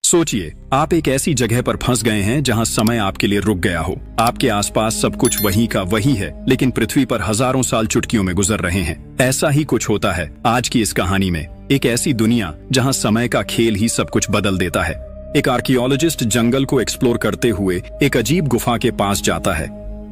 सोचिए, आप एक ऐसी जगह पर फंस गए हैं जहां समय आपके लिए रुक गया हो। आपके आसपास सब कुछ वही का वही है, लेकिन पृथ्वी पर हजारों साल चुटकियों में गुजर रहे हैं। ऐसा ही कुछ होता है आज की इस कहानी में। एक ऐसी दुनिया जहां समय का खेल ही सब कुछ बदल देता है। एक आर्कियोलॉजिस्ट जंगल को एक्सप्लोर करते हुए एक अजीब गुफा के पास जाता है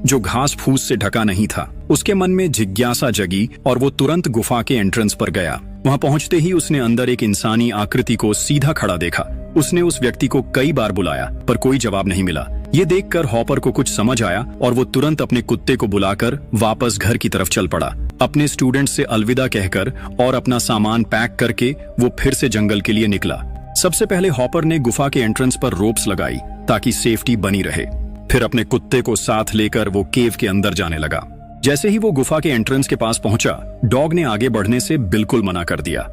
जो घास फूस से ढका नहीं था। उसके मन में जिज्ञासा जगी और वो तुरंत गुफा के एंट्रेंस पर गया। वहां पहुंचते ही उसने अंदर एक इंसानी आकृति को सीधा खड़ा देखा। उसने उस व्यक्ति को कई बार बुलाया पर कोई जवाब नहीं मिला। ये देखकर हॉपर को कुछ समझ आया और वो तुरंत अपने कुत्ते को बुलाकर वापस घर की तरफ चल पड़ा। अपने स्टूडेंट से अलविदा कहकर और अपना सामान पैक करके वो फिर से जंगल के लिए निकला। सबसे पहले हॉपर ने गुफा के एंट्रेंस पर रोप्स लगाई ताकि सेफ्टी बनी रहे। फिर अपने कुत्ते को साथ लेकर वो केव के अंदर जाने लगा। जैसे ही वो गुफा के एंट्रेंस के पास पहुंचा, डॉग ने आगे बढ़ने से बिल्कुल मना कर दिया।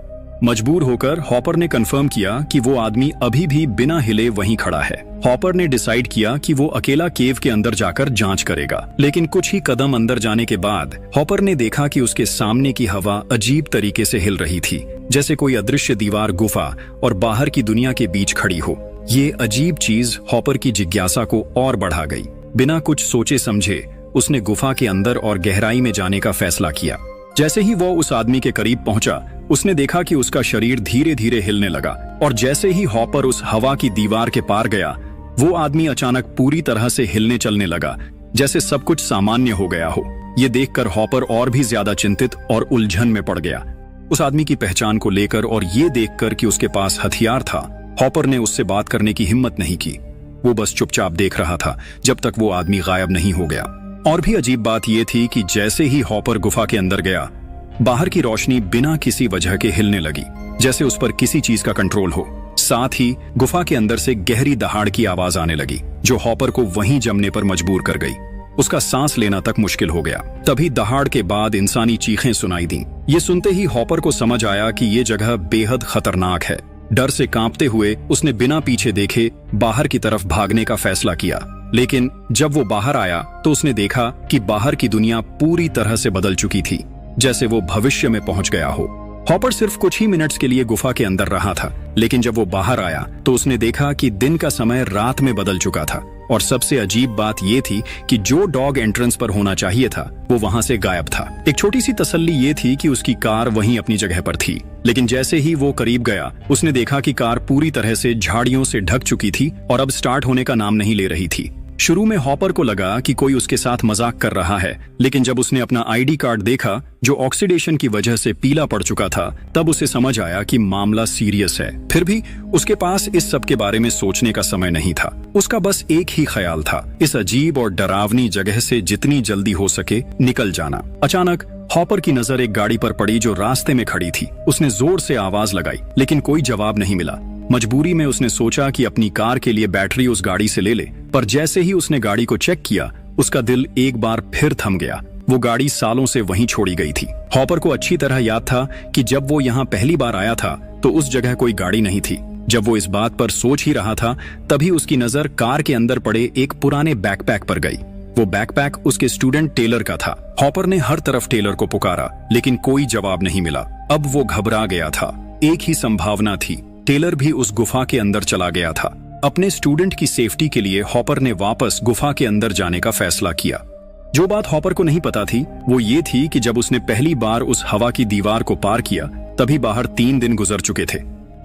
मजबूर होकर हॉपर ने कंफर्म किया कि वो आदमी अभी भी बिना हिले वहीं खड़ा है। हॉपर ने डिसाइड किया कि वो अकेला केव के अंदर जाकर जांच करेगा। लेकिन कुछ ही कदम अंदर जाने के बाद हॉपर ने देखा कि उसके सामने की हवा अजीब तरीके से हिल रही थी, जैसे कोई अदृश्य दीवार गुफा और बाहर की दुनिया के बीच खड़ी हो। ये अजीब चीज हॉपर की जिज्ञासा को और बढ़ा गई। बिना कुछ सोचे समझे उसने गुफा के अंदर और गहराई में जाने का फैसला किया। जैसे ही वो उस आदमी के करीब पहुंचा, उसने देखा कि उसका शरीर धीरे धीरे हिलने लगा और जैसे ही हॉपर उस हवा की दीवार के पार गया, वो आदमी अचानक पूरी तरह से हिलने चलने लगा, जैसे सब कुछ सामान्य हो गया हो। ये देखकर हॉपर और भी ज्यादा चिंतित और उलझन में पड़ गया। उस आदमी की पहचान को लेकर और ये देखकर कि उसके पास हथियार था, हॉपर ने उससे बात करने की हिम्मत नहीं की। वो बस चुपचाप देख रहा था जब तक वो आदमी गायब नहीं हो गया। और भी अजीब बात यह थी कि जैसे ही हॉपर गुफा के अंदर गया, बाहर की रोशनी बिना किसी वजह के हिलने लगी, जैसे उस पर किसी चीज का कंट्रोल हो। साथ ही गुफा के अंदर से गहरी दहाड़ की आवाज आने लगी, जो हॉपर को वहीं जमने पर मजबूर कर गई। उसका सांस लेना तक मुश्किल हो गया। तभी दहाड़ के बाद इंसानी चीखें सुनाई दी। ये सुनते ही हॉपर को समझ आया कि ये जगह बेहद खतरनाक है। डर से कांपते हुए उसने बिना पीछे देखे बाहर की तरफ भागने का फैसला किया। लेकिन जब वो बाहर आया तो उसने देखा कि बाहर की दुनिया पूरी तरह से बदल चुकी थी, जैसे वो भविष्य में पहुंच गया हो। हॉपर सिर्फ कुछ ही मिनट्स के लिए गुफा के अंदर रहा था, लेकिन जब वो बाहर आया तो उसने देखा कि दिन का समय रात में बदल चुका था। और सबसे अजीब बात ये थी कि जो डॉग एंट्रेंस पर होना चाहिए था वो वहां से गायब था। एक छोटी सी तसल्ली ये थी कि उसकी कार वहीं अपनी जगह पर थी, लेकिन जैसे ही वो करीब गया उसने देखा कि कार पूरी तरह से झाड़ियों से ढक चुकी थी और अब स्टार्ट होने का नाम नहीं ले रही थी। शुरू में हॉपर को लगा कि कोई उसके साथ मजाक कर रहा है, लेकिन जब उसने अपना आईडी कार्ड देखा जो ऑक्सीडेशन की वजह से पीला पड़ चुका था, तब उसे समझ आया कि मामला सीरियस है। फिर भी उसके पास इस सब के बारे में सोचने का समय नहीं था। उसका बस एक ही ख्याल था, इस अजीब और डरावनी जगह से जितनी जल्दी हो सके निकल जाना। अचानक हॉपर की नजर एक गाड़ी पर पड़ी जो रास्ते में खड़ी थी। उसने जोर से आवाज लगाई, लेकिन कोई जवाब नहीं मिला। मजबूरी में उसने सोचा कि अपनी कार के लिए बैटरी उस गाड़ी से ले ले, पर जैसे ही उसने गाड़ी को चेक किया, उसका दिल एक बार फिर थम गया। वो गाड़ी सालों से वहीं छोड़ी गई थी। हॉपर को अच्छी तरह याद था कि जब वो यहाँ पहली बार आया था तो उस जगह कोई गाड़ी नहीं थी। जब वो इस बात पर सोच ही रहा था, तभी उसकी नजर कार के अंदर पड़े एक पुराने बैकपैक पर गई। वो बैकपैक उसके स्टूडेंट टेलर का था। हॉपर ने हर तरफ टेलर को पुकारा, लेकिन कोई जवाब नहीं मिला। अब वो घबरा गया था। एक ही संभावना थी, टेलर भी उस गुफा के अंदर चला गया था। अपने स्टूडेंट की सेफ्टी के लिए हॉपर ने वापस गुफा के अंदर जाने का फैसला किया। जो बात हॉपर को नहीं पता थी वो ये थी कि जब उसने पहली बार उस हवा की दीवार को पार किया, तभी बाहर 3 दिन गुजर चुके थे।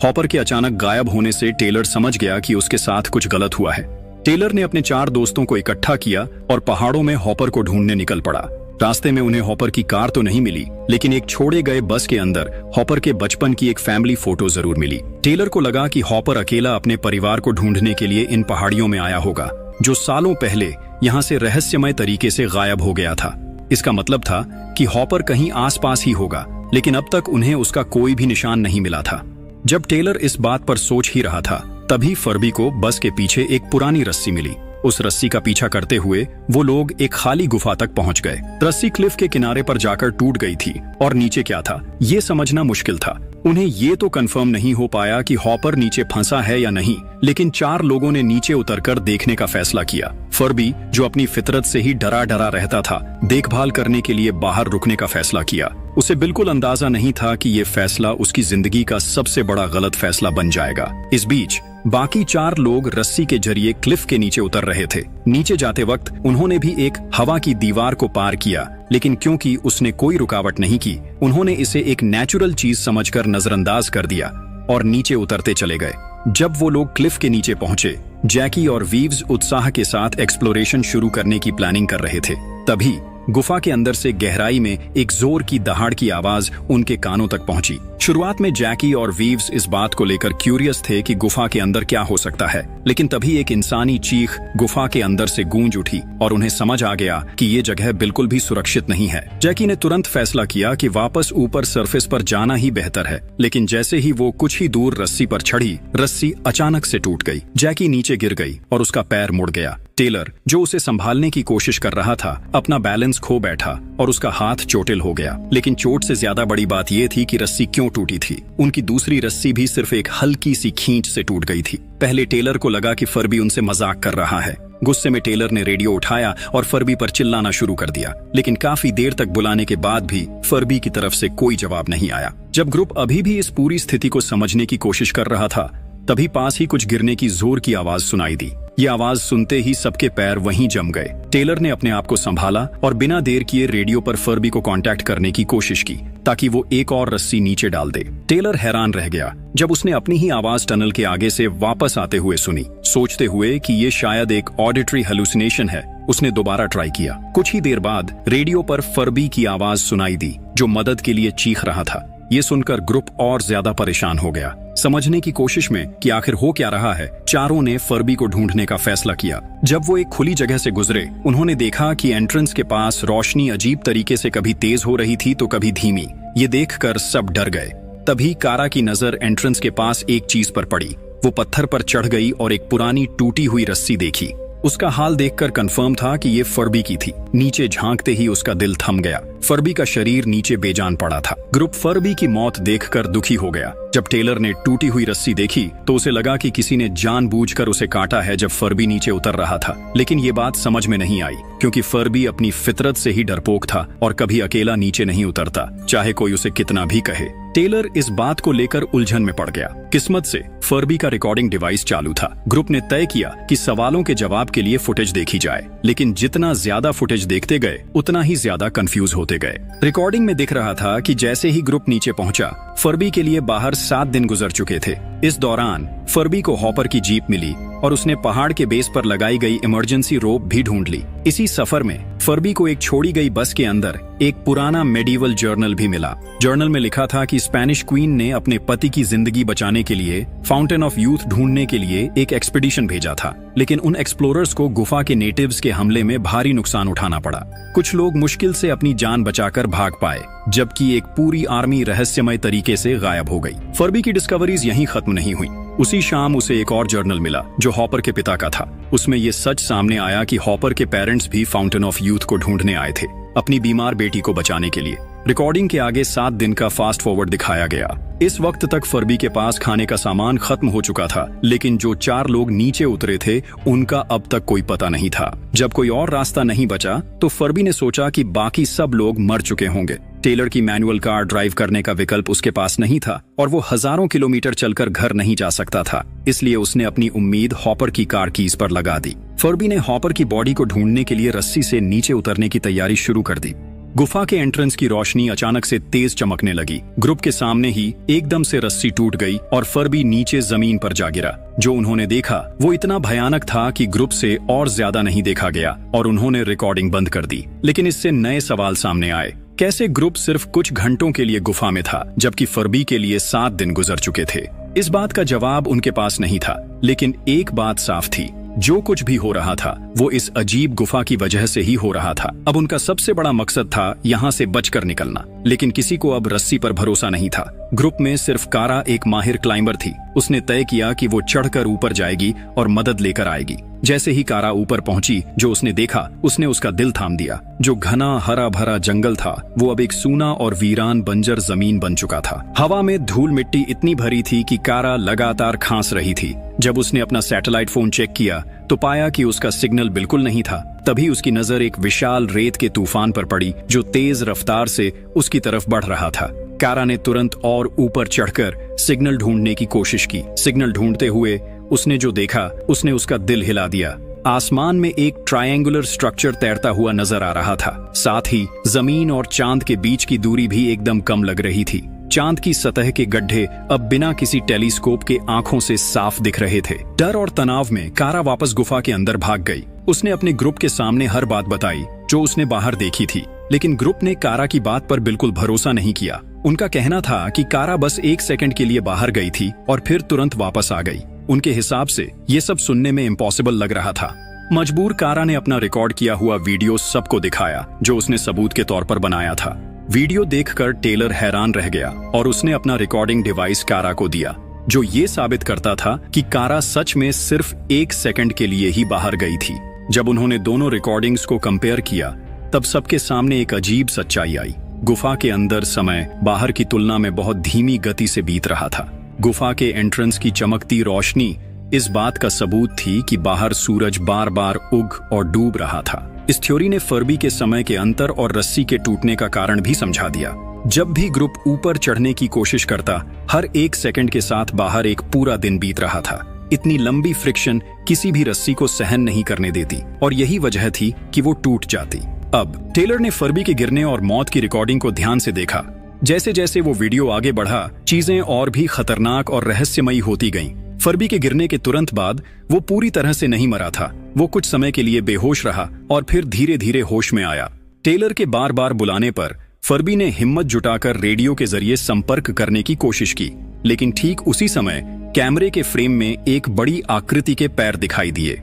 हॉपर के अचानक गायब होने से टेलर समझ गया कि उसके साथ कुछ गलत हुआ है। टेलर ने अपने 4 दोस्तों को इकट्ठा किया और पहाड़ों में हॉपर को ढूंढने निकल पड़ा। रास्ते में उन्हें हॉपर की कार तो नहीं मिली, लेकिन एक छोड़े गए बस के अंदर हॉपर के बचपन की एक फैमिली फोटो जरूर मिली। टेलर को लगा कि हॉपर अकेला अपने परिवार को ढूंढने के लिए इन पहाड़ियों में आया होगा, जो सालों पहले यहाँ से रहस्यमय तरीके से गायब हो गया था। इसका मतलब था कि हॉपर कहीं आसपास ही होगा, लेकिन अब तक उन्हें उसका कोई भी निशान नहीं मिला था। जब टेलर इस बात पर सोच ही रहा था, तभी फर्बी को बस के पीछे एक पुरानी रस्सी मिली। उस रस्सी का पीछा करते हुए वो लोग एक खाली गुफा तक पहुंच गए। रस्सी क्लिफ के किनारे पर जाकर टूट गई थी और नीचे क्या था ये समझना मुश्किल था। उन्हें ये तो कंफर्म नहीं हो पाया कि हॉपर नीचे फंसा है या नहीं, लेकिन 4 लोगों ने नीचे उतरकर देखने का फैसला किया। फर्बी, जो अपनी फितरत से ही डरा डरा रहता था, देखभाल करने के लिए बाहर रुकने का फैसला किया। उसे बिल्कुल अंदाजा नहीं था कि ये फैसला उसकी जिंदगी का सबसे बड़ा गलत फैसला बन जाएगा। इस बीच बाकी 4 लोग रस्सी के जरिए क्लिफ के नीचे उतर रहे थे। नीचे जाते वक्त उन्होंने भी एक हवा की दीवार को पार किया, लेकिन क्योंकि उसने कोई रुकावट नहीं की, उन्होंने इसे एक नेचुरल चीज समझकर नजरअंदाज कर दिया और नीचे उतरते चले गए। जब वो लोग क्लिफ के नीचे पहुंचे, जैकी और वीव्स उत्साह के साथ एक्सप्लोरेशन शुरू करने की प्लानिंग कर रहे थे। तभी गुफा के अंदर से गहराई में एक जोर की दहाड़ की आवाज उनके कानों तक पहुंची। शुरुआत में जैकी और वीव्स इस बात को लेकर क्यूरियस थे कि गुफा के अंदर क्या हो सकता है, लेकिन तभी एक इंसानी चीख गुफा के अंदर से गूंज उठी और उन्हें समझ आ गया कि ये जगह बिल्कुल भी सुरक्षित नहीं है। जैकी ने तुरंत फैसला किया कि वापस ऊपर सरफेस पर जाना ही बेहतर है, लेकिन जैसे ही वो कुछ ही दूर रस्सी पर चढ़ी, रस्सी अचानक से टूट गई। जैकी नीचे गिर गई और उसका पैर मुड़ गया। टेलर, जो उसे संभालने की कोशिश कर रहा था, अपना बैलेंस खो बैठा और उसका हाथ चोटिल हो गया। लेकिन चोट से ज्यादा बड़ी बात यह थी कि रस्सी क्यों टूटी थी। उनकी दूसरी रस्सी भी सिर्फ एक हल्की सी खींच से टूट गई थी। पहले टेलर को लगा कि फर्बी उनसे मजाक कर रहा है। गुस्से में टेलर ने रेडियो उठाया और फर्बी पर चिल्लाना शुरू कर दिया, लेकिन काफी देर तक बुलाने के बाद भी फर्बी की तरफ से कोई जवाब नहीं आया। जब ग्रुप अभी भी इस पूरी स्थिति को समझने की कोशिश कर रहा था, तभी पास ही कुछ गिरने की जोर की आवाज सुनाई दी। ये आवाज सुनते ही सबके पैर वहीं जम गए। टेलर ने अपने आप को संभाला और बिना देर किए रेडियो पर फर्बी को कांटेक्ट करने की कोशिश की ताकि वो एक और रस्सी नीचे डाल दे। टेलर हैरान रह गया जब उसने अपनी ही आवाज टनल के आगे से वापस आते हुए सुनी। सोचते हुए कि ये शायद एक ऑडिटरी हेलुसिनेशन है, उसने दोबारा ट्राई किया। कुछ ही देर बाद रेडियो पर फर्बी की आवाज सुनाई दी, जो मदद के लिए चीख रहा था। ये सुनकर ग्रुप और ज्यादा परेशान हो गया। समझने की कोशिश में कि आखिर हो क्या रहा है, चारों ने फर्बी को ढूंढने का फैसला किया। जब वो एक खुली जगह से गुजरे, उन्होंने देखा कि एंट्रेंस के पास रोशनी अजीब तरीके से कभी तेज हो रही थी तो कभी धीमी। ये देखकर सब डर गए। तभी कारा की नजर एंट्रेंस के पास एक चीज पर पड़ी। वो पत्थर पर चढ़ गई और एक पुरानी टूटी हुई रस्सी देखी। उसका हाल देखकर कंफर्म था कि ये फर्बी की थी। नीचे झांकते ही उसका दिल थम गया। फर्बी का शरीर नीचे बेजान पड़ा था। ग्रुप फर्बी की मौत देखकर दुखी हो गया। जब टेलर ने टूटी हुई रस्सी देखी तो उसे लगा कि किसी ने जानबूझकर उसे काटा है जब फर्बी नीचे उतर रहा था। लेकिन ये बात समझ में नहीं आई, क्योंकि फर्बी अपनी फितरत से ही डरपोक था और कभी अकेला नीचे नहीं उतरता, चाहे कोई उसे कितना भी कहे। टेलर इस बात को लेकर उलझन में पड़ गया। किस्मत से फर्बी का रिकॉर्डिंग डिवाइस चालू था। ग्रुप ने तय किया कि सवालों के जवाब के लिए फुटेज देखी जाए, लेकिन जितना ज्यादा फुटेज देखते गए उतना ही ज्यादा कंफ्यूज होते गए। रिकॉर्डिंग में दिख रहा था कि जैसे ही ग्रुप नीचे पहुंचा, फर्बी के लिए बाहर 7 दिन गुजर चुके थे। इस दौरान फर्बी को हॉपर की जीप मिली और उसने पहाड़ के बेस पर लगाई गई इमरजेंसी रोप भी ढूंढ ली। इसी सफर में फर्बी को एक छोड़ी गई बस के अंदर एक पुराना मेडिवल जर्नल भी मिला। जर्नल में लिखा था कि स्पेनिश क्वीन ने अपने पति की जिंदगी बचाने के लिए फाउंटेन ऑफ यूथ ढूंढने के लिए एक एक्सपीडिशन भेजा था, लेकिन उन एक्सप्लोरर्स को गुफा के नेटिव्स के हमले में भारी नुकसान उठाना पड़ा। कुछ लोग मुश्किल से अपनी जान बचाकर भाग पाए, जबकि एक पूरी आर्मी रहस्यमय तरीके से गायब हो गई। फर्बी की डिस्कवरीज यहीं खत्म नहीं हुई। उसी शाम उसे एक और जर्नल मिला जो हॉपर के पिता का था। उसमें ये सच सामने आया कि हॉपर के पेरेंट्स भी फाउंटेन ऑफ यूथ को ढूंढने आए थे, अपनी बीमार बेटी को बचाने के लिए। रिकॉर्डिंग के आगे 7 दिन का फास्ट फॉरवर्ड दिखाया गया। इस वक्त तक फर्बी के पास खाने का सामान खत्म हो चुका था, लेकिन जो 4 लोग नीचे उतरे थे उनका अब तक कोई पता नहीं था। जब कोई और रास्ता नहीं बचा तो फर्बी ने सोचा कि बाकी सब लोग मर चुके होंगे। टेलर की मैनुअल कार ड्राइव करने का विकल्प उसके पास नहीं था और वो हजारों किलोमीटर चलकर घर नहीं जा सकता था, इसलिए उसने अपनी उम्मीद हॉपर की कार कीज पर लगा दी। फर्बी ने हॉपर की बॉडी को ढूंढने के लिए रस्सी से नीचे उतरने की तैयारी शुरू कर दी। गुफा के एंट्रेंस की रोशनी अचानक से तेज चमकने लगी। ग्रुप के सामने ही एकदम से रस्सी टूट गई और फर्बी नीचे जमीन पर जा गिरा। जो उन्होंने देखा वो इतना भयानक था कि ग्रुप से और ज्यादा नहीं देखा गया और उन्होंने रिकॉर्डिंग बंद कर दी। लेकिन इससे नए सवाल सामने आए। कैसे ग्रुप सिर्फ कुछ घंटों के लिए गुफा में था, जबकि फर्बी के लिए 7 दिन गुजर चुके थे? इस बात का जवाब उनके पास नहीं था, लेकिन एक बात साफ थी, जो कुछ भी हो रहा था वो इस अजीब गुफा की वजह से ही हो रहा था। अब उनका सबसे बड़ा मकसद था यहाँ से बचकर निकलना, लेकिन किसी को अब रस्सी पर भरोसा नहीं था। ग्रुप में सिर्फ कारा एक माहिर क्लाइंबर थी। उसने तय किया कि वो चढ़कर ऊपर जाएगी और मदद लेकर आएगी। जैसे ही कारा ऊपर पहुंची, जो उसने देखा उसने उसका दिल थाम दिया। जो घना हरा भरा जंगल था वो अब एक सूना और वीरान बंजर जमीन बन चुका था। हवा में धूल मिट्टी इतनी भरी थी कि कारा लगातार खांस रही थी। जब उसने अपना सैटेलाइट फोन चेक किया तो पाया कि उसका सिग्नल बिल्कुल नहीं था। तभी उसकी नजर एक विशाल रेत के तूफान पर पड़ी जो तेज रफ्तार से उसकी तरफ बढ़ रहा था। कारा ने तुरंत और ऊपर चढ़कर सिग्नल ढूंढने की कोशिश की। सिग्नल ढूंढते हुए उसने जो देखा उसने उसका दिल हिला दिया। आसमान में एक ट्रायंगुलर स्ट्रक्चर तैरता हुआ नजर आ रहा था। साथ ही जमीन और चांद के बीच की दूरी भी एकदम कम लग रही थी। चांद की सतह के गड्ढे अब बिना किसी टेलीस्कोप के आंखों से साफ दिख रहे थे। डर और तनाव में कारा वापस गुफा के अंदर भाग गई। उसने अपने ग्रुप के सामने हर बात बताई जो उसने बाहर देखी थी, लेकिन ग्रुप ने कारा की बात पर बिल्कुल भरोसा नहीं किया। उनका कहना था कि कारा बस 1 सेकंड के लिए बाहर गई थी और फिर तुरंत वापस आ गई। उनके हिसाब से ये सब सुनने में इम्पॉसिबल लग रहा था। मजबूर कारा ने अपना रिकॉर्ड किया हुआ वीडियो सबको दिखाया जो उसने सबूत के तौर पर बनाया था। वीडियो देखकर टेलर हैरान रह गया और उसने अपना रिकॉर्डिंग डिवाइस कारा को दिया जो ये साबित करता था कि कारा सच में सिर्फ 1 सेकंड के लिए ही बाहर गई थी। जब उन्होंने दोनों रिकॉर्डिंग्स को कंपेयर किया तब सबके सामने एक अजीब सच्चाई आई। गुफा के अंदर समय बाहर की तुलना में बहुत धीमी गति से बीत रहा था। गुफा के एंट्रेंस की चमकती रोशनी इस बात का सबूत थी कि बाहर सूरज बार बार उग और डूब रहा था। इस थ्योरी ने फर्बी के समय के अंतर और रस्सी के टूटने का कारण भी समझा दिया। जब भी ग्रुप ऊपर चढ़ने की कोशिश करता, हर 1 सेकंड के साथ बाहर एक पूरा दिन बीत रहा था। इतनी लंबी फ्रिक्शन किसी भी रस्सी को सहन नहीं करने देती और यही वजह थी कि वो टूट जाती। अब टेलर ने फर्बी के गिरने और मौत की रिकॉर्डिंग को ध्यान से देखा। जैसे जैसे वो वीडियो आगे बढ़ा, चीजें और भी खतरनाक और रहस्यमयी होती गईं। फर्बी के गिरने के तुरंत बाद वो पूरी तरह से नहीं मरा था। वो कुछ समय के लिए बेहोश रहा और फिर धीरे धीरे होश में आया। टेलर के बार बार बुलाने पर फर्बी ने हिम्मत जुटाकर रेडियो के जरिए संपर्क करने की कोशिश की, लेकिन ठीक उसी समय कैमरे के फ्रेम में एक बड़ी आकृति के पैर दिखाई दिए।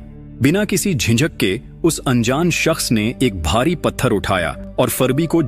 बिना किसी झिझक के उस अनजान शख्स ने एक भारी पत्थर उठाया और फर्बी को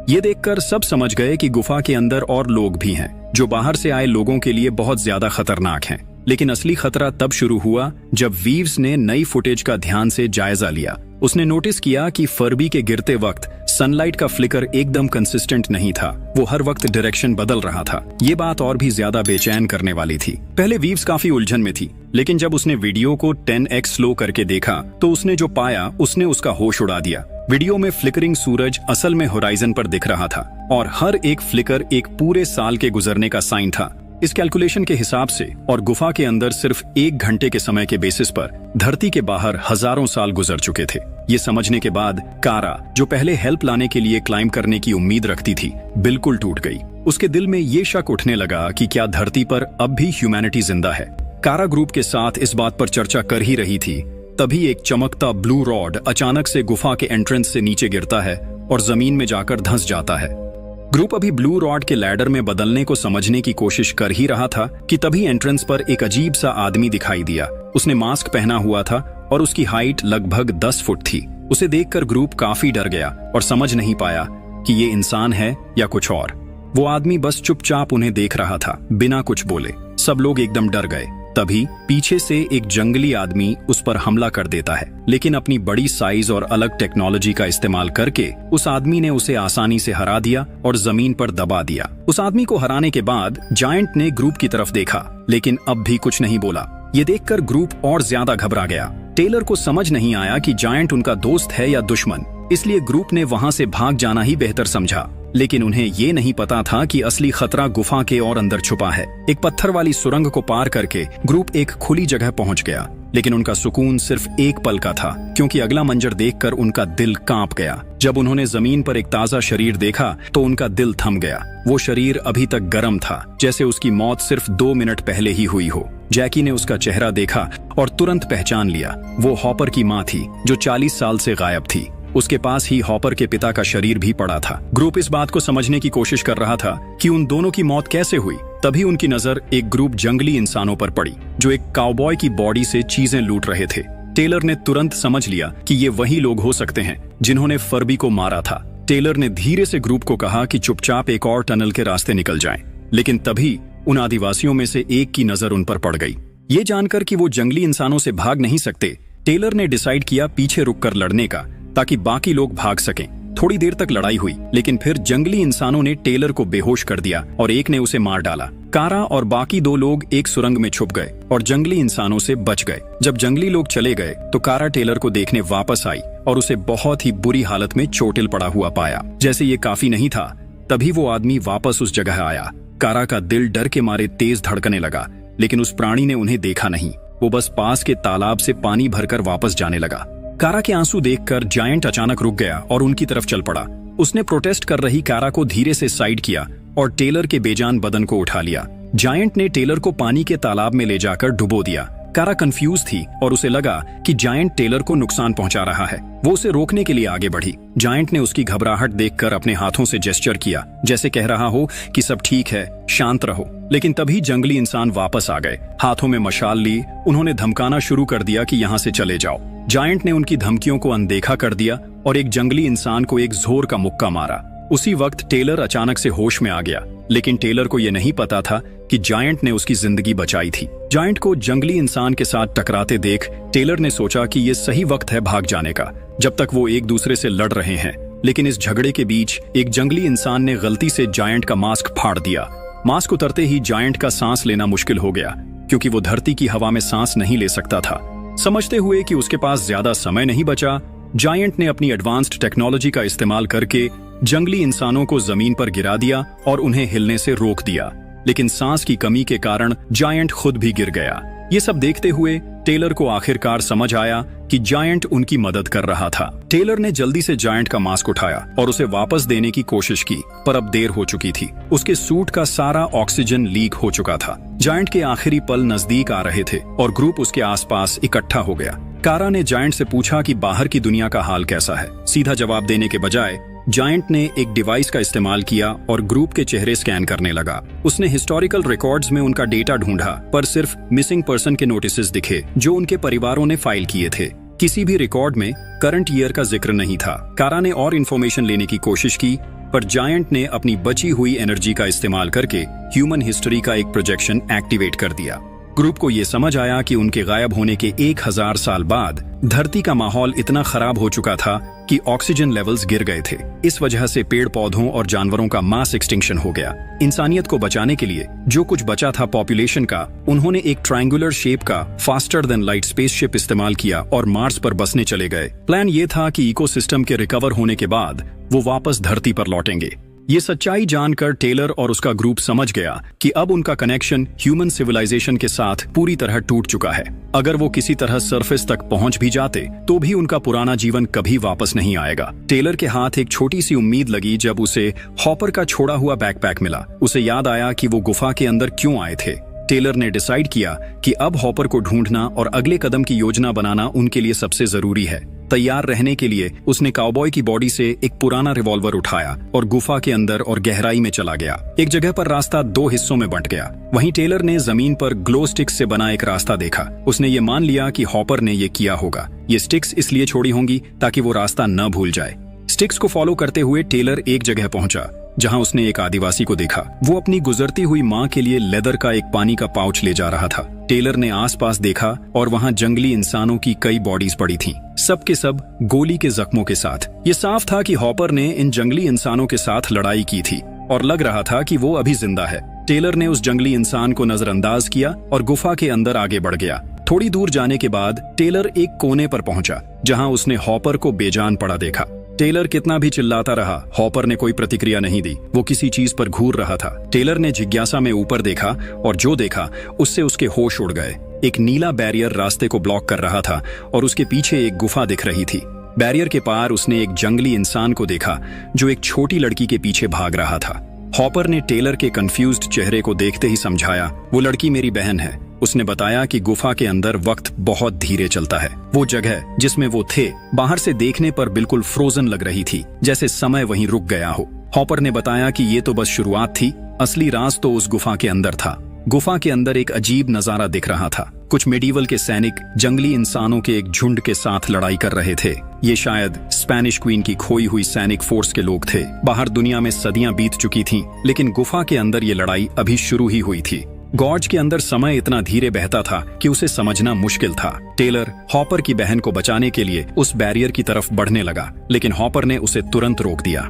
ये देखकर सब समझ गए कि गुफा के अंदर और लोग भी हैं जो बाहर से आए लोगों के लिए बहुत ज्यादा खतरनाक हैं। लेकिन असली खतरा तब शुरू हुआ जब वीव्स ने नई फुटेज का ध्यान से जायजा लिया। उसने नोटिस किया कि फर्बी के गिरते वक्त सनलाइट का फ्लिकर एकदम कंसिस्टेंट नहीं था। वो हर वक्त डायरेक्शन बदल रहा था। ये बात और भी ज्यादा बेचैन करने वाली थी। पहले वीव्स काफी उलझन में थी, लेकिन जब उसने वीडियो को 10x स्लो करके देखा तो उसने जो पाया उसने उसका होश उड़ा दिया। वीडियो में फ्लिकरिंग सूरज असल में होराइजन पर दिख रहा था और हर एक फ्लिकर एक पूरे साल के गुजरने का साइन था। इस कैलकुलेशन के हिसाब से और गुफा के अंदर सिर्फ 1 घंटे के समय के बेसिस पर धरती के बाहर हजारों साल गुजर चुके थे। ये समझने के बाद कारा, जो पहले हेल्प लाने के लिए क्लाइंब करने की उम्मीद रखती थी, बिल्कुल टूट गई। उसके दिल में ये शक उठने लगा कि क्या धरती पर अब भी ह्यूमैनिटी जिंदा है। कारा ग्रुप के साथ इस बात पर चर्चा कर ही रही थी, तभी एक चमकता ब्लू रॉड अचानक से गुफा के एंट्रेंस से नीचे गिरता है और जमीन में जाकर धंस जाता है। ग्रुप अभी ब्लू रॉड के लैडर में बदलने को समझने की कोशिश कर ही रहा था कि तभी एंट्रेंस पर एक अजीब सा आदमी दिखाई दिया। उसने मास्क पहना हुआ था और उसकी हाइट लगभग 10 फुट थी। उसे देखकर ग्रुप काफी डर गया और समझ नहीं पाया कि ये इंसान है या कुछ और। वो आदमी बस चुपचाप उन्हें देख रहा था, बिना कुछ बोले। सब लोग एकदम डर गए। तभी पीछे से एक जंगली आदमी उस पर हमला कर देता है, लेकिन अपनी बड़ी साइज और अलग टेक्नोलॉजी का इस्तेमाल करके उस आदमी ने उसे आसानी से हरा दिया और जमीन पर दबा दिया। उस आदमी को हराने के बाद जायंट ने ग्रुप की तरफ देखा, लेकिन अब भी कुछ नहीं बोला। ये देखकर ग्रुप और ज्यादा घबरा गया। टेलर को समझ नहीं आया कि जायंट उनका दोस्त है या दुश्मन, इसलिए ग्रुप ने वहां से भाग जाना ही बेहतर समझा। लेकिन उन्हें ये नहीं पता था कि असली खतरा गुफा के और अंदर छुपा है। एक पत्थर वाली सुरंग को पार करके ग्रुप एक खुली जगह पहुंच गया, लेकिन उनका सुकून सिर्फ एक पल का था, क्योंकि अगला मंजर देखकर उनका दिल कांप गया। जब उन्होंने जमीन पर एक ताजा शरीर देखा तो उनका दिल थम गया। वो शरीर अभी तक गर्म था, जैसे उसकी मौत सिर्फ 2 मिनट पहले ही हुई हो। जैकी ने उसका चेहरा देखा और तुरंत पहचान लिया। वो हॉपर की माँ थी, जो 40 साल से गायब थी। उसके पास ही हॉपर के पिता का शरीर भी पड़ा था। ग्रुप इस बात को समझने की कोशिश कर रहा था कि उन दोनों की मौत कैसे हुई। तभी उनकी नजर एक ग्रुप जंगली इंसानों पर पड़ी, जो एक काउबॉय की बॉडी से चीजें लूट रहे थे। टेलर ने तुरंत समझ लिया कि ये वही लोग हो सकते हैं जिन्होंने फर्बी को मारा था। टेलर ने धीरे से ग्रुप को कहा कि चुपचाप एक और टनल के रास्ते निकल जाएं। लेकिन तभी उन आदिवासियों में से एक की नजर उन पर पड़ गई। ये जानकर कि वो जंगली इंसानों से भाग नहीं सकते, टेलर ने डिसाइड किया पीछे रुककर लड़ने का, ताकि बाकी लोग भाग सकें। थोड़ी देर तक लड़ाई हुई, लेकिन फिर जंगली इंसानों ने टेलर को बेहोश कर दिया और एक ने उसे मार डाला। कारा और बाकी 2 लोग एक सुरंग में छुप गए और जंगली इंसानों से बच गए। जब जंगली लोग चले गए तो कारा टेलर को देखने वापस आई और उसे बहुत ही बुरी हालत में चोटिल पड़ा हुआ पाया। जैसे ये काफी नहीं था, तभी वो आदमी वापस उस जगह आया। कारा का दिल डर के मारे तेज धड़कने लगा, लेकिन उस प्राणी ने उन्हें देखा नहीं। वो बस पास के तालाब से पानी भरकर वापस जाने लगा। कारा के आंसू देखकर जायंट अचानक रुक गया और उनकी तरफ चल पड़ा। उसने प्रोटेस्ट कर रही कारा को धीरे से साइड किया और टेलर के बेजान बदन को उठा लिया। जायंट ने टेलर को पानी के तालाब में ले जाकर डुबो दिया। कारा कंफ्यूज थी और उसे लगा कि जायंट टेलर को नुकसान पहुंचा रहा है। वो उसे रोकने के लिए आगे बढ़ी। जायंट ने उसकी घबराहट देखकर अपने हाथों से जेस्चर किया, जैसे कह रहा हो कि सब ठीक है, शांत रहो। लेकिन तभी जंगली इंसान वापस आ गए। हाथों में मशाल ली, उन्होंने धमकाना शुरू कर दिया कि यहाँ से चले जाओ। जायंट ने उनकी धमकियों को अनदेखा कर दिया और एक जंगली इंसान को एक जोर का मुक्का मारा। उसी वक्त टेलर अचानक से होश में आ गया, लेकिन टेलर को यह नहीं पता था कि जायंट ने उसकी जिंदगी बचाई थी। जायंट को जंगली इंसान के साथ टकराते देख टेलर ने सोचा कि यह सही वक्त है भाग जाने का, जब तक वो एक दूसरे से लड़ रहे हैं। लेकिन इस झगड़े के बीच एक जंगली इंसान ने गलती से जायंट का मास्क फाड़ दिया। मास्क उतरते ही जायंट का सांस लेना मुश्किल हो गया, क्योंकि वो धरती की हवा में सांस नहीं ले सकता था। समझते हुए कि उसके पास ज्यादा समय नहीं बचा, जायंट ने अपनी एडवांस्ड टेक्नोलॉजी का इस्तेमाल करके जंगली इंसानों को जमीन पर गिरा दिया और उन्हें हिलने से रोक दिया। लेकिन सांस की कमी के कारण जायंट खुद भी गिर गया। ये सब देखते हुए टेलर को आखिरकार समझ आया कि जायंट उनकी मदद कर रहा था। टेलर ने जल्दी से जायंट का मास्क उठाया और उसे वापस देने की कोशिश की, पर अब देर हो चुकी थी। उसके सूट का सारा ऑक्सीजन लीक हो चुका था। जायंट के आखिरी पल नजदीक आ रहे थे और ग्रुप उसके आसपास इकट्ठा हो गया। कारा ने जायंट से पूछा कि बाहर की दुनिया का हाल कैसा है। सीधा जवाब देने के बजाय जायंट ने एक डिवाइस का इस्तेमाल किया और ग्रुप के चेहरे स्कैन करने लगा। उसने हिस्टोरिकल रिकॉर्ड्स में उनका डेटा ढूंढा, पर सिर्फ मिसिंग पर्सन के नोटिसेस दिखे जो उनके परिवारों ने फाइल किए थे। किसी भी रिकॉर्ड में करंट ईयर का जिक्र नहीं था। कारा ने और इन्फॉर्मेशन लेने की कोशिश की, पर जायंट ने अपनी बची हुई एनर्जी का इस्तेमाल करके ह्यूमन हिस्ट्री का एक प्रोजेक्शन एक्टिवेट कर दिया। ग्रुप को यह समझ आया कि उनके गायब होने के 1000 साल बाद धरती का माहौल इतना खराब हो चुका था कि ऑक्सीजन लेवल्स गिर गए थे। इस वजह से पेड़ पौधों और जानवरों का मास एक्सटिंक्शन हो गया। इंसानियत को बचाने के लिए जो कुछ बचा था पॉपुलेशन का, उन्होंने एक ट्रायंगुलर शेप का फास्टर देन लाइट स्पेसशिप इस्तेमाल किया और मार्स पर बसने चले गए। प्लान ये था कि इकोसिस्टम के रिकवर होने के बाद वो वापस धरती पर लौटेंगे। ये सच्चाई जानकर टेलर और उसका ग्रुप समझ गया कि अब उनका कनेक्शन ह्यूमन सिविलाइजेशन के साथ पूरी तरह टूट चुका है। अगर वो किसी तरह सरफेस तक पहुंच भी जाते तो भी उनका पुराना जीवन कभी वापस नहीं आएगा। टेलर के हाथ एक छोटी सी उम्मीद लगी जब उसे हॉपर का छोड़ा हुआ बैकपैक मिला। उसे याद आया कि वो गुफा के अंदर क्यों आए थे। टेलर ने डिसाइड किया कि अब हॉपर को ढूंढना और अगले कदम की योजना बनाना उनके लिए सबसे जरूरी है। तैयार रहने के लिए उसने काउबॉय की बॉडी से एक पुराना रिवॉल्वर उठाया और गुफा के अंदर और गहराई में चला गया। एक जगह पर रास्ता 2 हिस्सों में बंट गया। वहीं टेलर ने जमीन पर ग्लो स्टिक्स से बना एक रास्ता देखा। उसने ये मान लिया कि हॉपर ने ये किया होगा। ये स्टिक्स इसलिए छोड़ी होंगी ताकि वो रास्ता न भूल जाए। स्टिक्स को फॉलो करते हुए टेलर एक जगह पहुंचा जहां उसने एक आदिवासी को देखा। वो अपनी गुजरती हुई माँ के लिए लेदर का एक पानी का पाउच ले जा रहा था। टेलर ने आसपास देखा और वहां जंगली इंसानों की कई बॉडीज पड़ी थीं, सब के सब गोली के जख्मों के साथ। ये साफ था कि हॉपर ने इन जंगली इंसानों के साथ लड़ाई की थी और लग रहा था कि वो अभी जिंदा है। टेलर ने उस जंगली इंसान को नजरअंदाज किया और गुफा के अंदर आगे बढ़ गया। थोड़ी दूर जाने के बाद टेलर एक कोने पर पहुंचा जहां उसने हॉपर को बेजान पड़ा देखा। टेलर कितना भी चिल्लाता रहा, हॉपर ने कोई प्रतिक्रिया नहीं दी। वो किसी चीज पर घूर रहा था। टेलर ने जिज्ञासा में ऊपर देखा और जो देखा उससे उसके होश उड़ गए। एक नीला बैरियर रास्ते को ब्लॉक कर रहा था और उसके पीछे एक गुफा दिख रही थी। बैरियर के पार उसने एक जंगली इंसान को देखा जो एक छोटी लड़की के पीछे भाग रहा था। हॉपर ने टेलर के कंफ्यूज्ड चेहरे को देखते ही समझाया, वो लड़की मेरी बहन है। उसने बताया कि गुफा के अंदर वक्त बहुत धीरे चलता है। वो जगह जिसमें वो थे बाहर से देखने पर बिल्कुल फ्रोजन लग रही थी, जैसे समय वहीं रुक गया हो। हॉपर ने बताया कि ये तो बस शुरुआत थी, असली राज तो उस गुफा के अंदर था। गुफा के अंदर एक अजीब नजारा दिख रहा था। कुछ मेडिवल के सैनिक जंगली इंसानों के एक झुंड के साथ लड़ाई कर रहे थे। ये शायद स्पेनिश क्वीन की खोई हुई सैनिक फोर्स के लोग थे। बाहर दुनिया में सदियां बीत चुकी थीं, लेकिन गुफा के अंदर ये लड़ाई अभी शुरू ही हुई थी। गॉर्ज के अंदर समय इतना धीरे बहता था कि उसे समझना मुश्किल था। टेलर हॉपर की बहन को बचाने के लिए उस बैरियर की तरफ बढ़ने लगा, लेकिन हॉपर ने उसे तुरंत रोक दिया।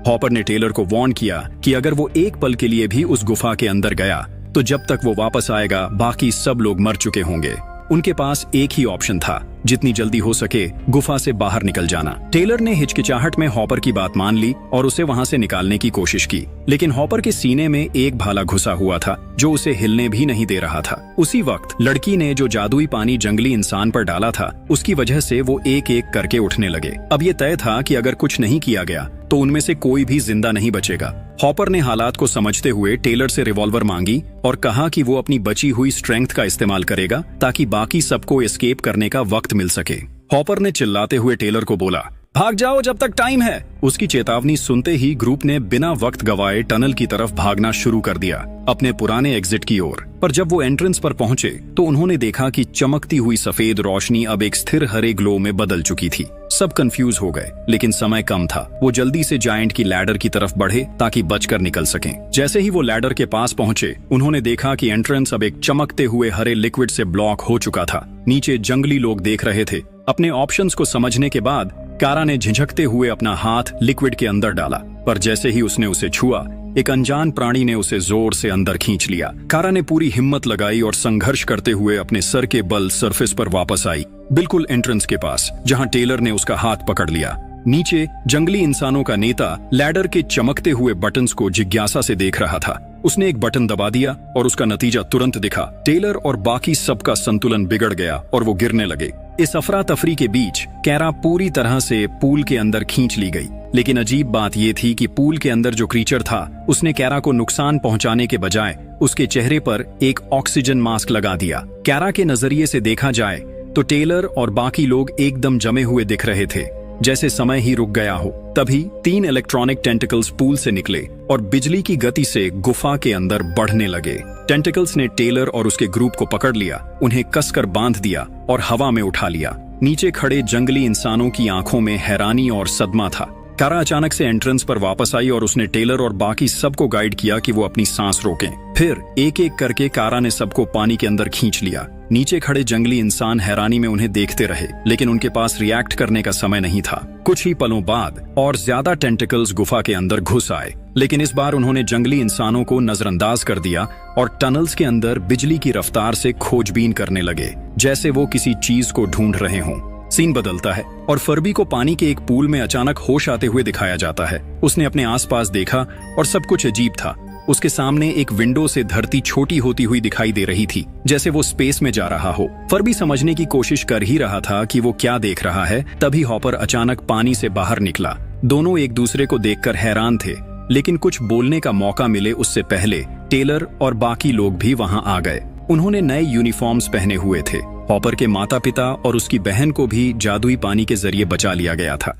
हॉपर ने टेलर को वार्न किया कि अगर वो एक पल के लिए भी उस गुफा के अंदर गया तो जब तक वो वापस आएगा बाकी सब लोग मर चुके होंगे। उनके पास एक ही ऑप्शन था, जितनी जल्दी हो सके गुफा से बाहर निकल जाना। टेलर ने हिचकिचाहट में हॉपर की बात मान ली और उसे वहां से निकालने की कोशिश की, लेकिन हॉपर के सीने में एक भाला घुसा हुआ था जो उसे हिलने भी नहीं दे रहा था। उसी वक्त लड़की ने जो जादुई पानी जंगली इंसान पर डाला था, उसकी वजह से वो एक एक करके उठने लगे। अब ये तय था कि अगर कुछ नहीं किया गया तो उनमें से कोई भी जिंदा नहीं बचेगा। हॉपर ने हालात को समझते हुए टेलर से रिवॉल्वर मांगी और कहा कि वो अपनी बची हुई स्ट्रेंथ का इस्तेमाल करेगा ताकि बाकी सबको एस्केप करने का वक्त मिल सके। हॉपर ने चिल्लाते हुए टेलर को बोला, भाग जाओ जब तक टाइम है। उसकी चेतावनी सुनते ही ग्रुप ने बिना वक्त गवाए टनल की तरफ भागना शुरू कर दिया, अपने पुराने एग्जिट की ओर। पर जब वो एंट्रेंस पर पहुंचे तो उन्होंने देखा कि चमकती हुई सफेद रोशनी अब एक स्थिर हरे ग्लो में बदल चुकी थी। सब कंफ्यूज हो गए, लेकिन समय कम था। वो जल्दी से जायंट की लैडर की तरफ बढ़े ताकि बचकर निकल सकें। जैसे ही वो लैडर के पास पहुंचे, उन्होंने देखा कि एंट्रेंस अब एक चमकते हुए हरे लिक्विड से ब्लॉक हो चुका था। नीचे जंगली लोग देख रहे थे। अपने ऑप्शंस को समझने के बाद कारा ने झिझकते हुए अपना हाथ लिक्विड के अंदर डाला, पर जैसे ही उसने उसे छुआ, एक अनजान प्राणी ने उसे जोर से अंदर खींच लिया। कारा ने पूरी हिम्मत लगाई और संघर्ष करते हुए अपने सर के बल सरफेस पर वापस आई, बिल्कुल एंट्रेंस के पास, जहां टेलर ने उसका हाथ पकड़ लिया। नीचे जंगली इंसानों का नेता लैडर के चमकते हुए बटन्स को जिज्ञासा से देख रहा था। उसने एक बटन दबा दिया और उसका नतीजा तुरंत दिखा। टेलर और बाकी सबका संतुलन बिगड़ गया और वो गिरने लगे। इस अफरा तफरी के बीच कैरा पूरी तरह से पूल के अंदर खींच ली गई। लेकिन अजीब बात यह थी कि पूल के अंदर जो क्रीचर था, उसने कैरा को नुकसान पहुंचाने के बजाय उसके चेहरे पर एक ऑक्सीजन मास्क लगा दिया। कैरा के नजरिए से देखा जाए तो टेलर और बाकी लोग एकदम जमे हुए दिख रहे थे, जैसे समय ही रुक गया हो। तभी 3 इलेक्ट्रॉनिक टेंटिकल्स पूल से निकले और बिजली की गति से गुफा के अंदर बढ़ने लगे। टेंटिकल्स ने टेलर और उसके ग्रुप को पकड़ लिया, उन्हें कसकर बांध दिया और हवा में उठा लिया। नीचे खड़े जंगली इंसानों की आंखों में हैरानी और सदमा था। कारा अचानक से एंट्रेंस पर वापस आई और उसने टेलर और बाकी सबको गाइड किया कि वो अपनी सांस रोकें। फिर एक एक करके कारा ने सबको पानी के अंदर खींच लिया। नीचे खड़े जंगली इंसान हैरानी में उन्हें देखते रहे, लेकिन उनके पास रिएक्ट करने का समय नहीं था। कुछ ही पलों बाद और ज्यादा टेंटिकल्स गुफा के अंदर घुस आए, लेकिन इस बार उन्होंने जंगली इंसानों को नजरअंदाज कर दिया और टनल्स के अंदर बिजली की रफ्तार से खोजबीन करने लगे, जैसे वो किसी चीज को ढूंढ रहे हों। सीन बदलता है और फर्बी को पानी के एक पूल में अचानक होश आते हुए दिखाया जाता है। उसने अपने आसपास देखा और सब कुछ अजीब था। उसके सामने एक विंडो से धरती छोटी होती हुई दिखाई दे रही थी, जैसे वो स्पेस में जा रहा हो। फर्बी समझने की कोशिश कर ही रहा था कि वो क्या देख रहा है, तभी हॉपर अचानक पानी से बाहर निकला। दोनों एक दूसरे को देखकर हैरान थे, लेकिन कुछ बोलने का मौका मिले उससे पहले टेलर और बाकी लोग भी वहां आ गए। उन्होंने नए यूनिफॉर्म्स पहने हुए थे। हॉपर के माता पिता और उसकी बहन को भी जादुई पानी के जरिए बचा लिया गया था।